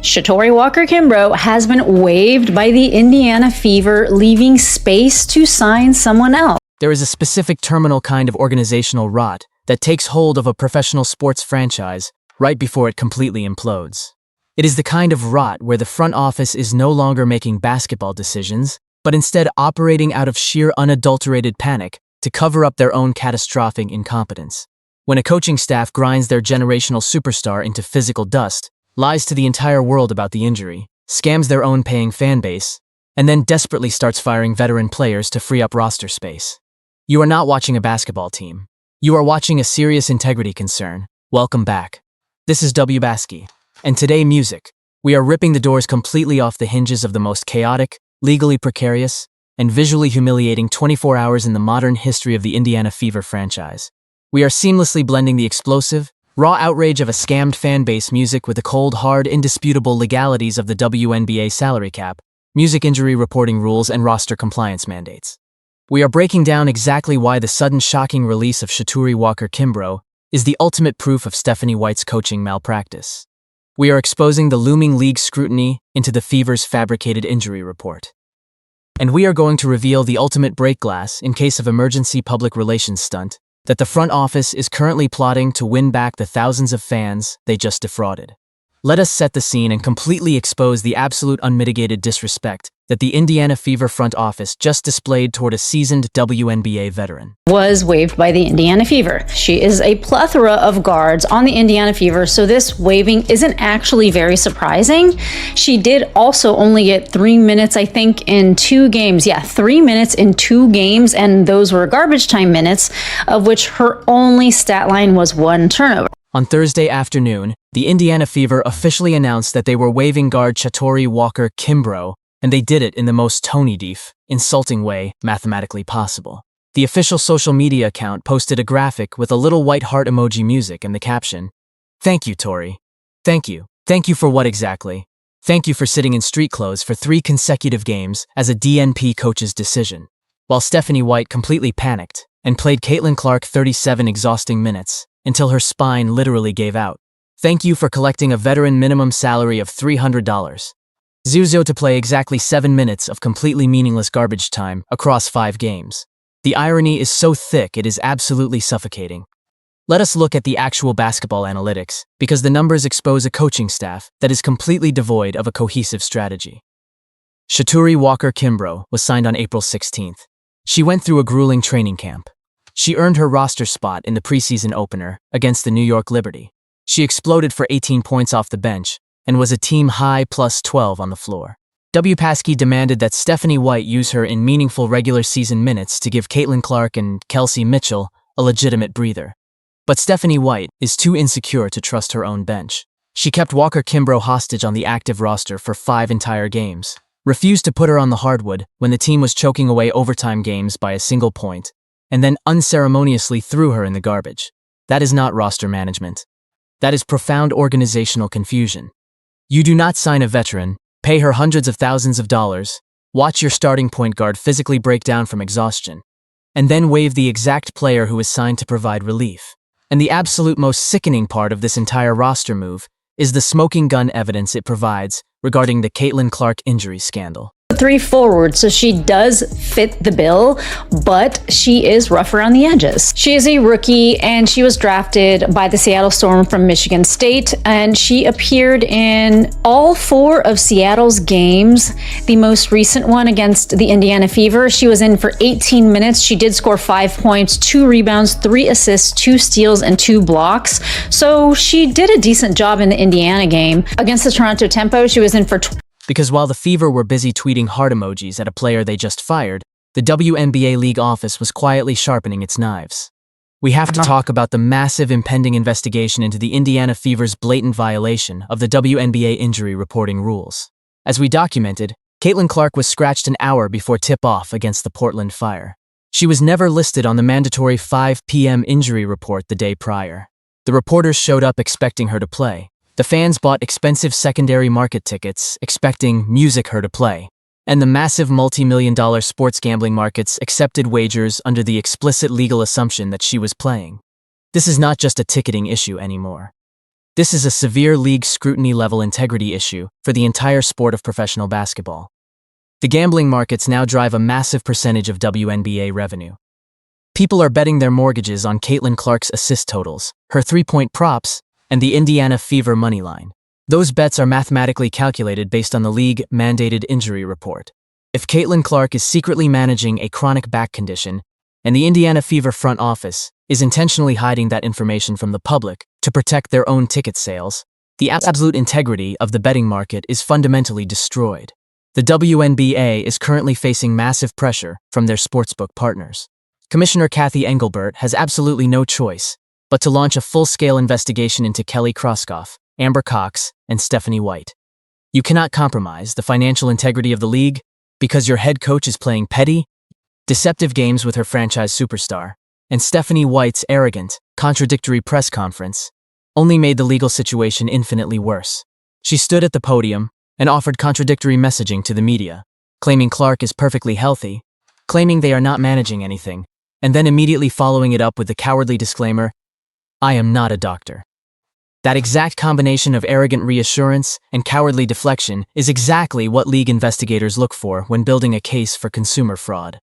Shatori Walker-Kimbro has been waived by the Indiana Fever, leaving space to sign someone else. There is a specific terminal kind of organizational rot that takes hold of a professional sports franchise right before it completely implodes. It is the kind of rot where the front office is no longer making basketball decisions, but instead operating out of sheer unadulterated panic to cover up their own catastrophic incompetence. When a coaching staff grinds their generational superstar into physical dust, lies to the entire world about the injury, scams their own paying fan base, and then desperately starts firing veteran players to free up roster space. You are not watching a basketball team. You are watching a serious integrity concern. Welcome back. This is WBasky, and today music. We are ripping the doors completely off the hinges of the most chaotic, legally precarious, and visually humiliating 24 hours in the modern history of the Indiana Fever franchise. We are seamlessly blending the explosive, raw outrage of a scammed fan base music with the cold, hard, indisputable legalities of the WNBA salary cap, music injury reporting rules, and roster compliance mandates. We are breaking down exactly why the sudden shocking release of Shatori Walker-Kimbro is the ultimate proof of Stephanie White's coaching malpractice. We are exposing the looming league scrutiny into the Fever's fabricated injury report. And we are going to reveal the ultimate break glass in case of emergency public relations stunt that the front office is currently plotting to win back the thousands of fans they just defrauded. Let us set the scene and completely expose the absolute unmitigated disrespect that the Indiana Fever front office just displayed toward a seasoned WNBA veteran. Was waived by the Indiana Fever. She is a plethora of guards on the Indiana Fever, so this waiving isn't actually very surprising. She did also only get 3 minutes, I think, in 2 games. Yeah, 3 minutes in 2 games, and those were garbage time minutes, of which her only stat line was 1 turnover. On Thursday afternoon, the Indiana Fever officially announced that they were waiving guard Shatori Walker-Kimbro, and they did it in the most tone-deaf, insulting way mathematically possible. The official social media account posted a graphic with a little white heart emoji music and the caption, "Thank you, Tori. Thank you. Thank you for what exactly? Thank you for sitting in street clothes for 3 consecutive games as a DNP coach's decision." While Stephanie White completely panicked and played Caitlin Clark 37 exhausting minutes until her spine literally gave out. Thank you for collecting a veteran minimum salary of $300. Zuzo to play exactly 7 minutes of completely meaningless garbage time across 5 games. The irony is so thick it is absolutely suffocating. Let us look at the actual basketball analytics, because the numbers expose a coaching staff that is completely devoid of a cohesive strategy. Shatori Walker-Kimbro was signed on April 16th. She went through a grueling training camp. She earned her roster spot in the preseason opener against the New York Liberty. She exploded for 18 points off the bench and was a team-high plus 12 on the floor. WPasky demanded that Stephanie White use her in meaningful regular season minutes to give Caitlin Clark and Kelsey Mitchell a legitimate breather. But Stephanie White is too insecure to trust her own bench. She kept Walker-Kimbro hostage on the active roster for 5 entire games, refused to put her on the hardwood when the team was choking away overtime games by a single point, and then unceremoniously threw her in the garbage. That is not roster management. That is profound organizational confusion. You do not sign a veteran, pay her hundreds of thousands of dollars, watch your starting point guard physically break down from exhaustion, and then waive the exact player who is signed to provide relief. And the absolute most sickening part of this entire roster move is the smoking gun evidence it provides regarding the Caitlin Clark injury scandal. 3 forward, so she does fit the bill, but she is rough around the edges. She is a rookie, and she was drafted by the Seattle Storm from Michigan State, and she appeared in all 4 of Seattle's games. The most recent one against the Indiana Fever, she was in for 18 minutes. She did score 5 points, 2 rebounds, 3 assists, 2 steals, and 2 blocks. So she did a decent job in the Indiana game. Against the Toronto Tempo, she was in for Because while the Fever were busy tweeting heart emojis at a player they just fired, the WNBA league office was quietly sharpening its knives. We have to talk about the massive impending investigation into the Indiana Fever's blatant violation of the WNBA injury reporting rules. As we documented, Caitlin Clark was scratched an hour before tip-off against the Portland Fire. She was never listed on the mandatory 5 p.m. injury report the day prior. The reporters showed up expecting her to play. The fans bought expensive secondary market tickets, expecting music her to play. And the massive multi-million-dollar sports gambling markets accepted wagers under the explicit legal assumption that she was playing. This is not just a ticketing issue anymore. This is a severe league scrutiny-level integrity issue for the entire sport of professional basketball. The gambling markets now drive a massive percentage of WNBA revenue. People are betting their mortgages on Caitlin Clark's assist totals, her three-point props, and the Indiana Fever moneyline. Those bets are mathematically calculated based on the league-mandated injury report. If Caitlin Clark is secretly managing a chronic back condition, and the Indiana Fever front office is intentionally hiding that information from the public to protect their own ticket sales, the absolute integrity of the betting market is fundamentally destroyed. The WNBA is currently facing massive pressure from their sportsbook partners. Commissioner Kathy Engelbert has absolutely no choice but to launch a full-scale investigation into Kelly Kroskoff, Amber Cox, and Stephanie White. You cannot compromise the financial integrity of the league because your head coach is playing petty, deceptive games with her franchise superstar, and Stephanie White's arrogant, contradictory press conference only made the legal situation infinitely worse. She stood at the podium and offered contradictory messaging to the media, claiming Clark is perfectly healthy, claiming they are not managing anything, and then immediately following it up with the cowardly disclaimer, "I am not a doctor." That exact combination of arrogant reassurance and cowardly deflection is exactly what league investigators look for when building a case for consumer fraud.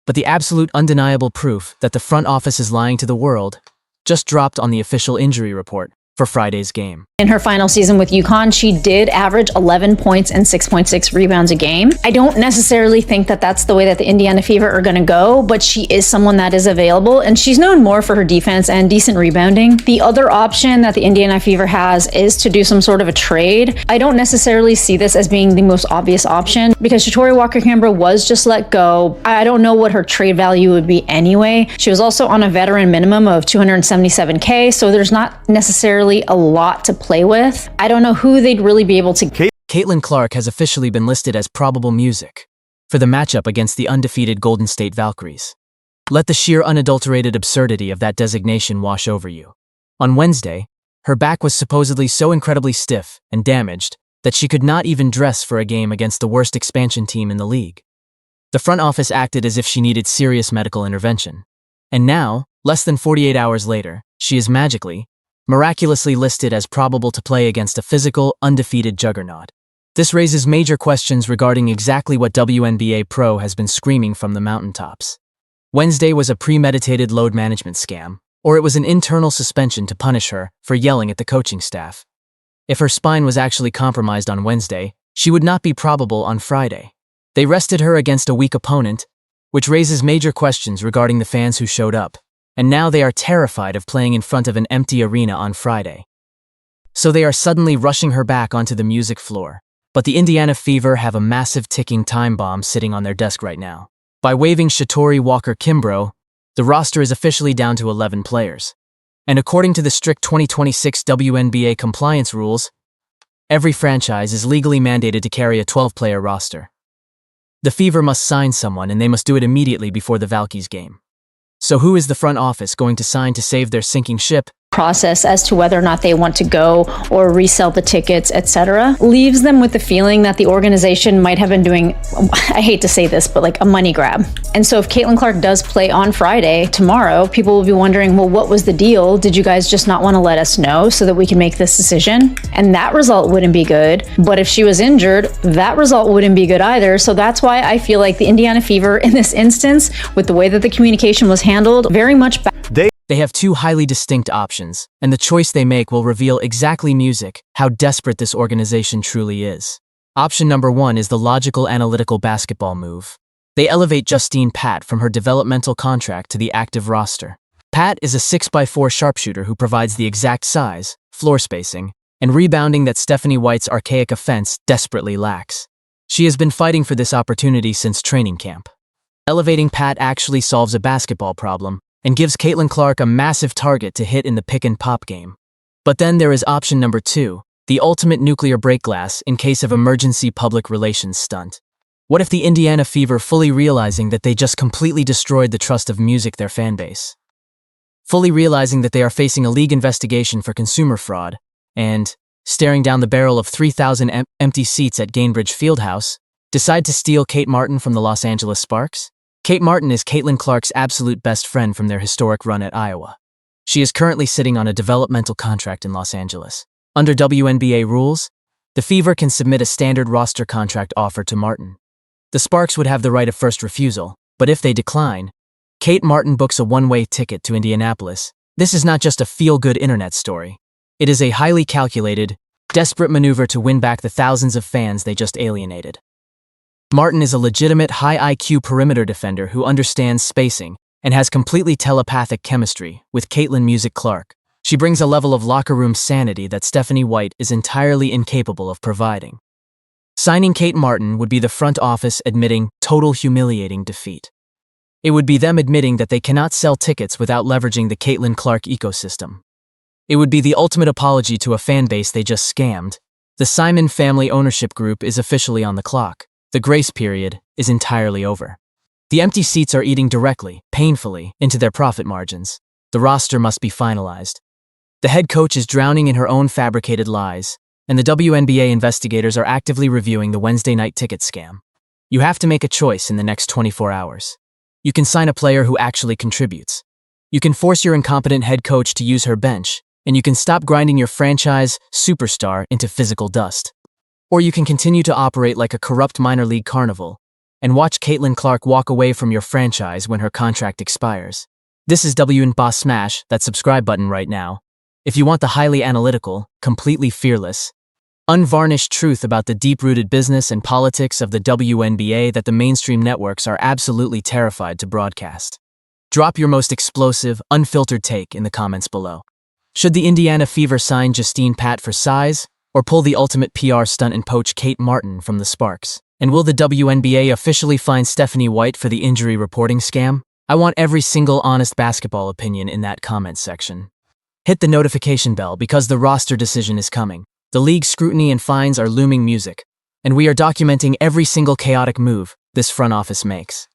But the absolute undeniable proof that the front office is lying to the world just dropped on the official injury report for Friday's game. In her final season with UConn, she did average 11 points and 6.6 rebounds a game. I don't necessarily think that that's the way that the Indiana Fever are going to go, but she is someone that is available, and she's known more for her defense and decent rebounding. The other option that the Indiana Fever has is to do some sort of a trade. I don't necessarily see this as being the most obvious option because Shatori Walker-Kimbro was just let go. I don't know what her trade value would be anyway. She was also on a veteran minimum of $277K, so there's not necessarily a lot to play with. I don't know who they'd really be able to. Caitlin Clark has officially been listed as probable music for the matchup against the undefeated Golden State Valkyries. Let the sheer unadulterated absurdity of that designation wash over you. On Wednesday, her back was supposedly so incredibly stiff and damaged that she could not even dress for a game against the worst expansion team in the league. The front office acted as if she needed serious medical intervention. And now, less than 48 hours later, she is miraculously listed as probable to play against a physical, undefeated juggernaut. This raises major questions regarding exactly what WNBA Pro has been screaming from the mountaintops. Wednesday was a premeditated load management scam, or it was an internal suspension to punish her for yelling at the coaching staff. If her spine was actually compromised on Wednesday, she would not be probable on Friday. They rested her against a weak opponent, which raises major questions regarding the fans who showed up. And now they are terrified of playing in front of an empty arena on Friday. So they are suddenly rushing her back onto the music floor. But the Indiana Fever have a massive ticking time bomb sitting on their desk right now. By waiving Shatori Walker-Kimbro, the roster is officially down to 11 players. And according to the strict 2026 WNBA compliance rules, every franchise is legally mandated to carry a 12-player roster. The Fever must sign someone, and they must do it immediately before the Valkyries game. So who is the front office going to sign to save their sinking ship? Process as to whether or not they want to go or resell the tickets, etc., leaves them with the feeling that the organization might have been doing, I hate to say this, but like a money grab. And so if Caitlin Clark does play on Friday, tomorrow, people will be wondering, well, what was the deal? Did you guys just not want to let us know so that we can make this decision? And that result wouldn't be good. But if she was injured, that result wouldn't be good either. So that's why I feel like the Indiana Fever in this instance, with the way that the communication was handled, very much They have two highly distinct options, and the choice they make will reveal exactly how desperate this organization truly is. Option number one is the logical analytical basketball move. They elevate Justine Pate from her developmental contract to the active roster. Pate is a 6x4 sharpshooter who provides the exact size, floor spacing, and rebounding that Stephanie White's archaic offense desperately lacks. She has been fighting for this opportunity since training camp. Elevating Pate actually solves a basketball problem and gives Caitlin Clark a massive target to hit in the pick-and-pop game. But then there is option number two, the ultimate nuclear break glass in case of emergency public relations stunt. What if the Indiana Fever fully realizing that they just completely destroyed the trust of music their fanbase? Fully realizing that they are facing a league investigation for consumer fraud, and, staring down the barrel of 3,000 empty seats at Gainbridge Fieldhouse, decide to steal Kate Martin from the Los Angeles Sparks? Kate Martin is Caitlin Clark's absolute best friend from their historic run at Iowa. She is currently sitting on a developmental contract in Los Angeles. Under WNBA rules, the Fever can submit a standard roster contract offer to Martin. The Sparks would have the right of first refusal, but if they decline, Kate Martin books a one-way ticket to Indianapolis. This is not just a feel-good internet story. It is a highly calculated, desperate maneuver to win back the thousands of fans they just alienated. Martin is a legitimate high IQ perimeter defender who understands spacing and has completely telepathic chemistry with Caitlin Music Clark. She brings a level of locker room sanity that Stephanie White is entirely incapable of providing. Signing Kate Martin would be the front office admitting total humiliating defeat. It would be them admitting that they cannot sell tickets without leveraging the Caitlin Clark ecosystem. It would be the ultimate apology to a fan base they just scammed. The Simon family ownership group is officially on the clock. The grace period is entirely over. The empty seats are eating directly, painfully, into their profit margins. The roster must be finalized. The head coach is drowning in her own fabricated lies, and the WNBA investigators are actively reviewing the Wednesday night ticket scam. You have to make a choice in the next 24 hours. You can sign a player who actually contributes. You can force your incompetent head coach to use her bench, and you can stop grinding your franchise superstar into physical dust. Or you can continue to operate like a corrupt minor league carnival and watch Caitlin Clark walk away from your franchise when her contract expires. This is WNBA. Smash that subscribe button right now if you want the highly analytical, completely fearless, unvarnished truth about the deep-rooted business and politics of the WNBA that the mainstream networks are absolutely terrified to broadcast. Drop your most explosive, unfiltered take in the comments below. Should the Indiana Fever sign Justine Pate for size, or pull the ultimate PR stunt and poach Kate Martin from the Sparks? And will the WNBA officially fine Stephanie White for the injury reporting scam? I want every single honest basketball opinion in that comment section. Hit the notification bell because the roster decision is coming. The league's scrutiny and fines are looming music, and we are documenting every single chaotic move this front office makes.